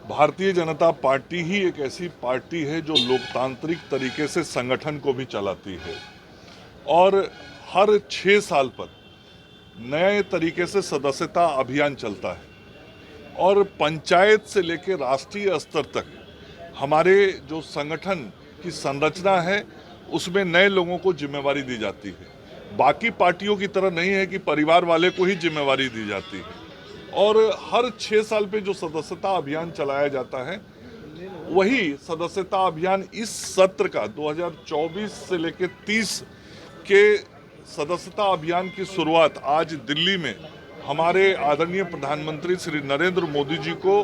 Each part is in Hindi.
भारतीय जनता पार्टी ही एक ऐसी पार्टी है जो लोकतांत्रिक तरीके से संगठन को भी चलाती है और हर 6 साल पर नए तरीके से सदस्यता अभियान चलता है और पंचायत से लेकर राष्ट्रीय स्तर तक हमारे जो संगठन की संरचना है उसमें नए लोगों को जिम्मेवारी दी जाती है। बाकी पार्टियों की तरह नहीं है कि परिवार वाले को ही जिम्मेवारी दी जाती है और हर 6 साल पे जो सदस्यता अभियान चलाया जाता है वही सदस्यता अभियान इस सत्र का 2024 से लेकर 30 के सदस्यता अभियान की शुरुआत आज दिल्ली में हमारे आदरणीय प्रधानमंत्री श्री नरेंद्र मोदी जी को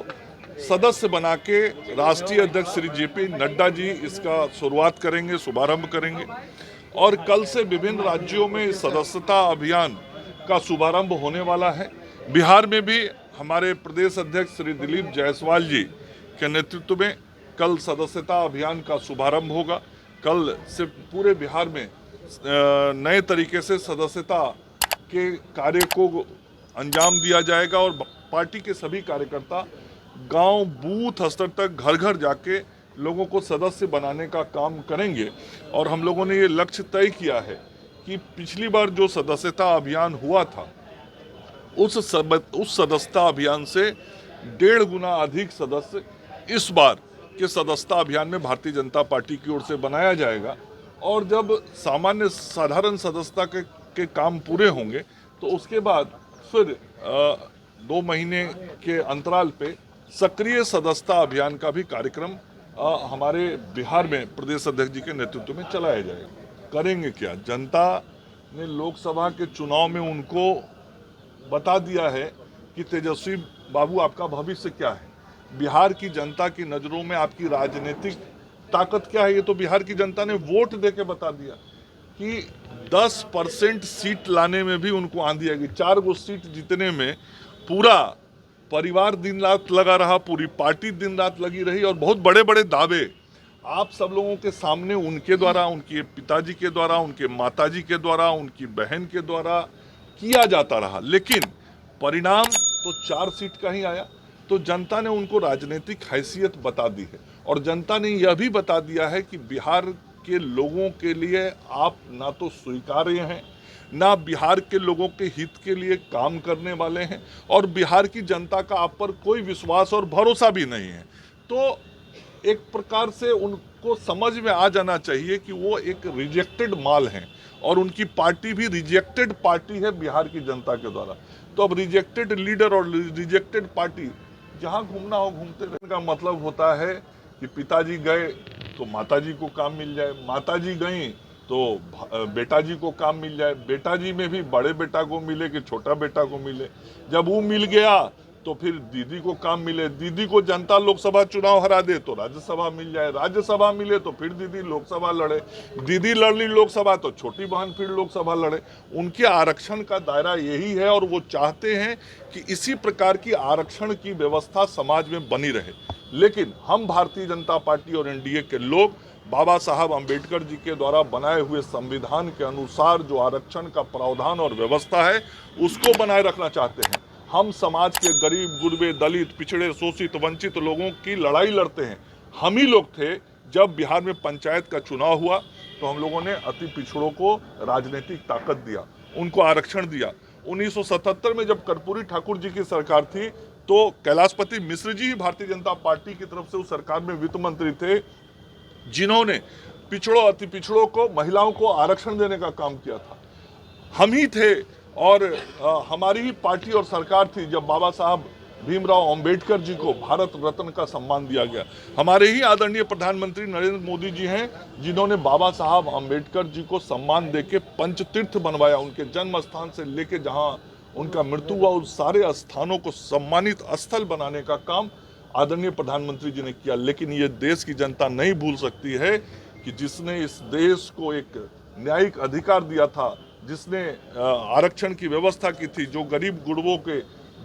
सदस्य बना के राष्ट्रीय अध्यक्ष श्री जेपी नड्डा जी इसका शुरुआत करेंगे, शुभारंभ करेंगे और कल से विभिन्न राज्यों में सदस्यता अभियान का शुभारंभ होने वाला है। बिहार में भी हमारे प्रदेश अध्यक्ष श्री दिलीप जायसवाल जी के नेतृत्व में कल सदस्यता अभियान का शुभारंभ होगा। कल से पूरे बिहार में नए तरीके से सदस्यता के कार्य को अंजाम दिया जाएगा और पार्टी के सभी कार्यकर्ता गांव बूथ स्तर तक घर घर जाके लोगों को सदस्य बनाने का काम करेंगे। और हम लोगों ने ये लक्ष्य तय किया है कि पिछली बार जो सदस्यता अभियान हुआ था उस सदस्यता अभियान से 1.5 गुना अधिक सदस्य इस बार के सदस्यता अभियान में भारतीय जनता पार्टी की ओर से बनाया जाएगा। और जब साधारण सदस्यता के काम पूरे होंगे तो उसके बाद फिर 2 महीने के अंतराल पे सक्रिय सदस्यता अभियान का भी कार्यक्रम हमारे बिहार में प्रदेश अध्यक्ष जी के नेतृत्व में चलाया जाएगा। करेंगे क्या, जनता ने लोकसभा के चुनाव में उनको बता दिया है कि तेजस्वी बाबू आपका भविष्य क्या है। बिहार की जनता की नज़रों में आपकी राजनीतिक ताकत क्या है, ये तो बिहार की जनता ने वोट देके बता दिया कि 10% सीट लाने में भी उनको आंधी आएगी। 4 गो सीट जीतने में पूरा परिवार दिन रात लगा रहा, पूरी पार्टी दिन रात लगी रही और बहुत बड़े बड़े दावे आप सब लोगों के सामने उनके द्वारा, उनके पिताजी के द्वारा, उनके माताजी के द्वारा, उनकी बहन के द्वारा किया जाता रहा, लेकिन परिणाम तो 4 सीट का ही आया। तो जनता ने उनको राजनीतिक हैसियत बता दी है और जनता ने यह भी बता दिया है कि बिहार के लोगों के लिए आप ना तो स्वीकार्य हैं, ना बिहार के लोगों के हित के लिए काम करने वाले हैं और बिहार की जनता का आप पर कोई विश्वास और भरोसा भी नहीं है। तो एक प्रकार से उनको समझ में आ जाना चाहिए कि वो एक रिजेक्टेड माल हैं और उनकी पार्टी भी रिजेक्टेड पार्टी है बिहार की जनता के द्वारा। तो अब रिजेक्टेड लीडर और रिजेक्टेड पार्टी जहां घूमना हो घूमते रहने का मतलब होता है कि पिताजी गए तो माताजी को काम मिल जाए, माताजी गई तो बेटा जी को काम मिल जाए, बेटा जी में भी बड़े बेटा को मिले कि छोटा बेटा को मिले, जब वो मिल गया तो फिर दीदी को काम मिले, दीदी को जनता लोकसभा चुनाव हरा दे तो राज्यसभा मिल जाए, राज्यसभा मिले तो फिर दीदी लोकसभा लड़े, दीदी लड़ ली लोकसभा तो छोटी बहन फिर लोकसभा लड़े। उनके आरक्षण का दायरा यही है और वो चाहते हैं कि इसी प्रकार की आरक्षण की व्यवस्था समाज में बनी रहे। लेकिन हम भारतीय जनता पार्टी और एनडीए के लोग बाबा साहब अम्बेडकर जी के द्वारा बनाए हुए संविधान के अनुसार जो आरक्षण का प्रावधान और व्यवस्था है उसको बनाए रखना चाहते हैं। हम समाज के गरीब, गुरबे, दलित, पिछड़े, शोषित, वंचित लोगों की लड़ाई लड़ते हैं। हम ही लोग थे जब बिहार में पंचायत का चुनाव हुआ तो हम लोगों ने अति पिछड़ों को राजनीतिक ताकत दिया, उनको आरक्षण दिया। 1977 में जब कर्पूरी ठाकुर जी की सरकार थी तो कैलाशपति मिश्र जी ही भारतीय जनता पार्टी की तरफ से उस सरकार में वित्त मंत्री थे जिन्होंने पिछड़ों, अति पिछड़ों को, महिलाओं को आरक्षण देने का काम किया था। हम ही थे और हमारी ही पार्टी और सरकार थी जब बाबा साहब भीमराव अंबेडकर जी को भारत रत्न का सम्मान दिया गया। हमारे ही आदरणीय प्रधानमंत्री नरेंद्र मोदी जी हैं जिन्होंने बाबा साहब अंबेडकर जी को सम्मान देके पंचतीर्थ बनवाया। उनके जन्म स्थान से लेके जहां उनका मृत्यु हुआ उस सारे स्थानों को सम्मानित स्थल बनाने का काम आदरणीय प्रधानमंत्री जी ने किया। लेकिन ये देश की जनता नहीं भूल सकती है कि जिसने इस देश को एक न्यायिक अधिकार दिया था, जिसने आरक्षण की व्यवस्था की थी, जो गरीब गुरबों के,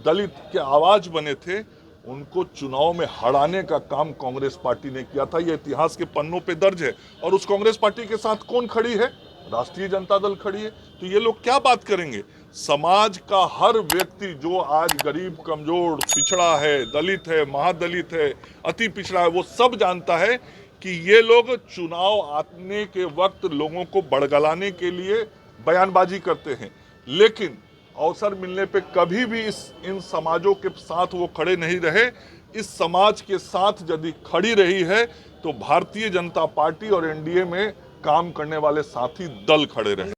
दलित के आवाज बने थे, उनको चुनाव में हराने का काम कांग्रेस पार्टी ने किया था। यह इतिहास के पन्नों पे दर्ज है। और उस कांग्रेस पार्टी के साथ कौन खड़ी है? राष्ट्रीय जनता दल खड़ी है। तो ये लोग क्या बात करेंगे? समाज का हर व्यक्ति जो आज गरीब, कमजोर, पिछड़ा है, दलित है, महादलित है, अति पिछड़ा है, वो सब जानता है कि ये लोग चुनाव आने के वक्त लोगों को बड़गलाने के लिए बयानबाजी करते हैं, लेकिन अवसर मिलने पे कभी भी इन समाजों के साथ वो खड़े नहीं रहे। इस समाज के साथ यदि खड़ी रही है तो भारतीय जनता पार्टी और एनडीए में काम करने वाले साथी दल खड़े रहे।